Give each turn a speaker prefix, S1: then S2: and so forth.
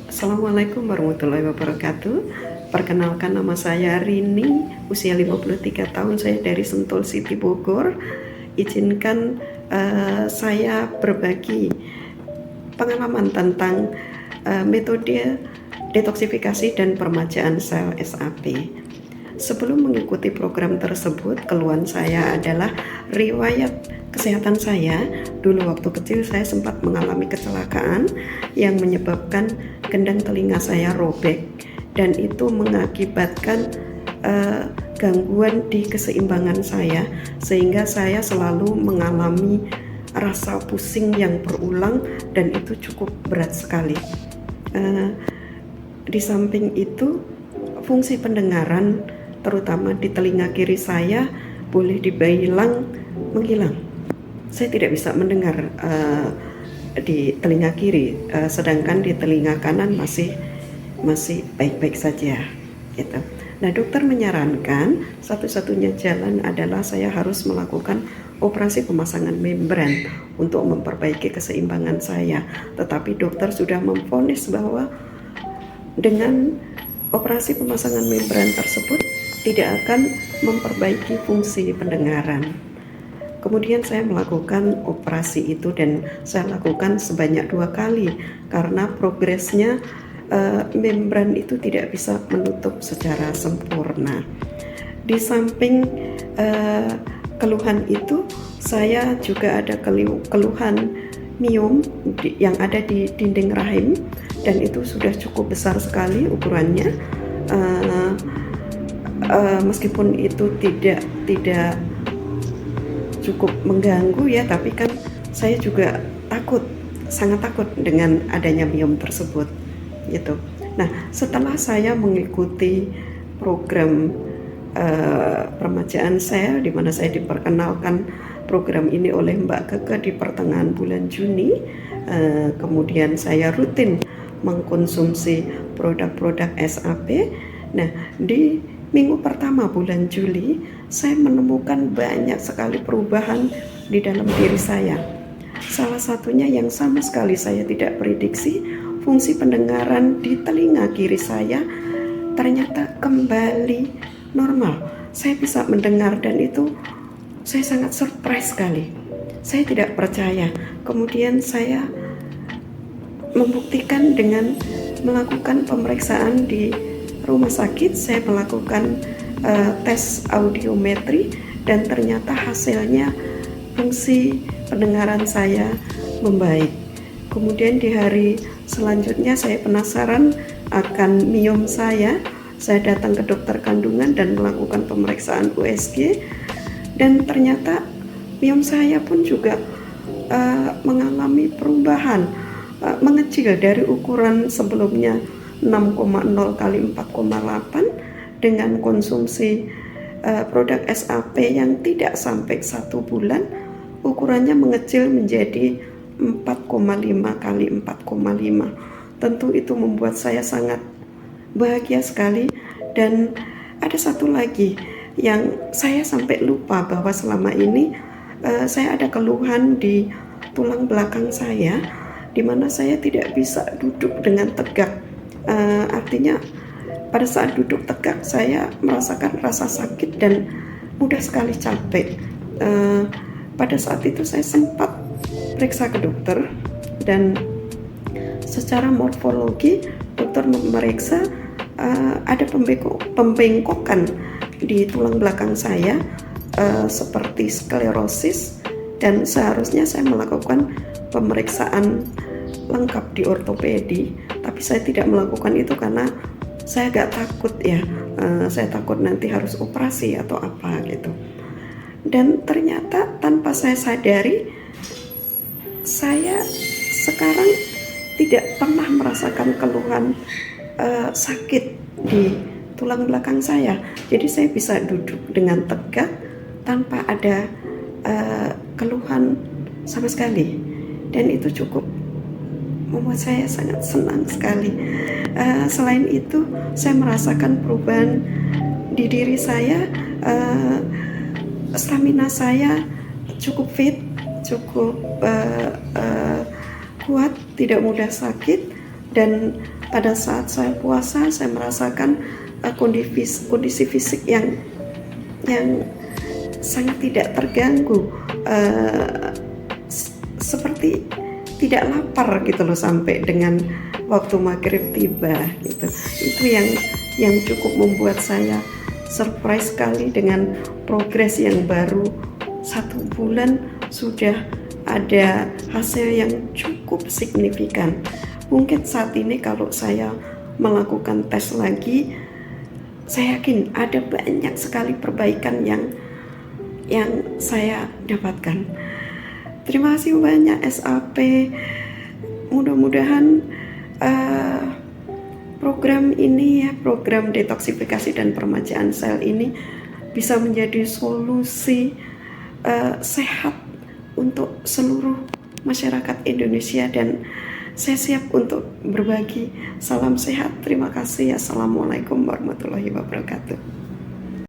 S1: Assalamualaikum warahmatullahi wabarakatuh. Perkenalkan, nama saya Rini, usia 53 tahun, saya dari Sentul City Bogor. Izinkan saya berbagi pengalaman tentang metode detoksifikasi dan permajaan sel SAP. Sebelum mengikuti program tersebut, keluhan saya adalah riwayat kesehatan saya. Dulu waktu kecil saya sempat mengalami kecelakaan yang menyebabkan gendang telinga saya robek, dan itu mengakibatkan gangguan di keseimbangan saya, sehingga saya selalu mengalami rasa pusing yang berulang dan itu cukup berat sekali. Di samping itu, fungsi pendengaran terutama di telinga kiri saya boleh dibilang menghilang. Saya tidak bisa mendengar di telinga kiri, sedangkan di telinga kanan masih baik-baik saja gitu. Nah, dokter menyarankan satu-satunya jalan adalah saya harus melakukan operasi pemasangan membran untuk memperbaiki keseimbangan saya. Tetapi dokter sudah memvonis bahwa dengan operasi pemasangan membran tersebut tidak akan memperbaiki fungsi pendengaran. Kemudian saya melakukan operasi itu, dan saya lakukan sebanyak 2 kali karena progresnya membran itu tidak bisa menutup secara sempurna. Di samping keluhan itu, saya juga ada keluhan miom yang ada di dinding rahim, dan itu sudah cukup besar sekali ukurannya. Meskipun itu tidak cukup mengganggu ya, tapi kan saya juga sangat takut dengan adanya miom tersebut gitu. Nah, setelah saya mengikuti program permajaan sel, di mana saya diperkenalkan program ini oleh Mbak Keke di pertengahan bulan Juni, kemudian saya rutin mengkonsumsi produk-produk SAP. Nah, di minggu pertama bulan Juli, saya menemukan banyak sekali perubahan di dalam diri saya. Salah satunya yang sama sekali saya tidak prediksi, fungsi pendengaran di telinga kiri saya ternyata kembali normal. Saya bisa mendengar, dan itu saya sangat surprise sekali. Saya tidak percaya. Kemudian saya membuktikan dengan melakukan pemeriksaan di rumah sakit. Saya melakukan tes audiometri, dan ternyata hasilnya fungsi pendengaran saya membaik. Kemudian di hari selanjutnya saya penasaran akan miom saya. Saya datang ke dokter kandungan dan melakukan pemeriksaan USG, dan ternyata miom saya pun juga mengalami perubahan, mengecil dari ukuran sebelumnya 6,0 kali 4,8 dengan konsumsi produk SAP yang tidak sampai 1 bulan, ukurannya mengecil menjadi 4,5 kali 4,5. Tentu itu membuat saya sangat bahagia sekali. Dan ada satu lagi yang saya sampai lupa, bahwa selama ini saya ada keluhan di tulang belakang saya, di mana saya tidak bisa duduk dengan tegak. Artinya pada saat duduk tegak saya merasakan rasa sakit dan mudah sekali capek. Pada saat itu saya sempat periksa ke dokter, dan secara morfologi dokter memeriksa ada pembengkokan di tulang belakang saya, seperti sklerosis, dan seharusnya saya melakukan pemeriksaan lengkap di ortopedi, tapi saya tidak melakukan itu karena saya agak takut ya. Saya takut nanti harus operasi atau apa gitu. Dan ternyata tanpa saya sadari, saya sekarang tidak pernah merasakan keluhan sakit di tulang belakang saya. Jadi saya bisa duduk dengan tegak tanpa ada keluhan sama sekali, dan itu cukup membuat saya sangat senang sekali. Selain itu, saya merasakan perubahan di diri saya. Stamina saya cukup fit, cukup kuat, tidak mudah sakit. Dan pada saat saya puasa, saya merasakan kondisi fisik yang sangat tidak terganggu, seperti tidak lapar gitu loh sampai dengan waktu maghrib tiba gitu. Itu yang cukup membuat saya surprise sekali dengan progres yang baru 1 bulan sudah ada hasil yang cukup signifikan. Mungkin saat ini kalau saya melakukan tes lagi, saya yakin ada banyak sekali perbaikan yang saya dapatkan. Terima kasih banyak SAP. Mudah-mudahan program ini ya, program detoksifikasi dan permajaan sel ini bisa menjadi solusi sehat untuk seluruh masyarakat Indonesia, dan saya siap untuk berbagi. Salam sehat, terima kasih. Assalamualaikum warahmatullahi wabarakatuh.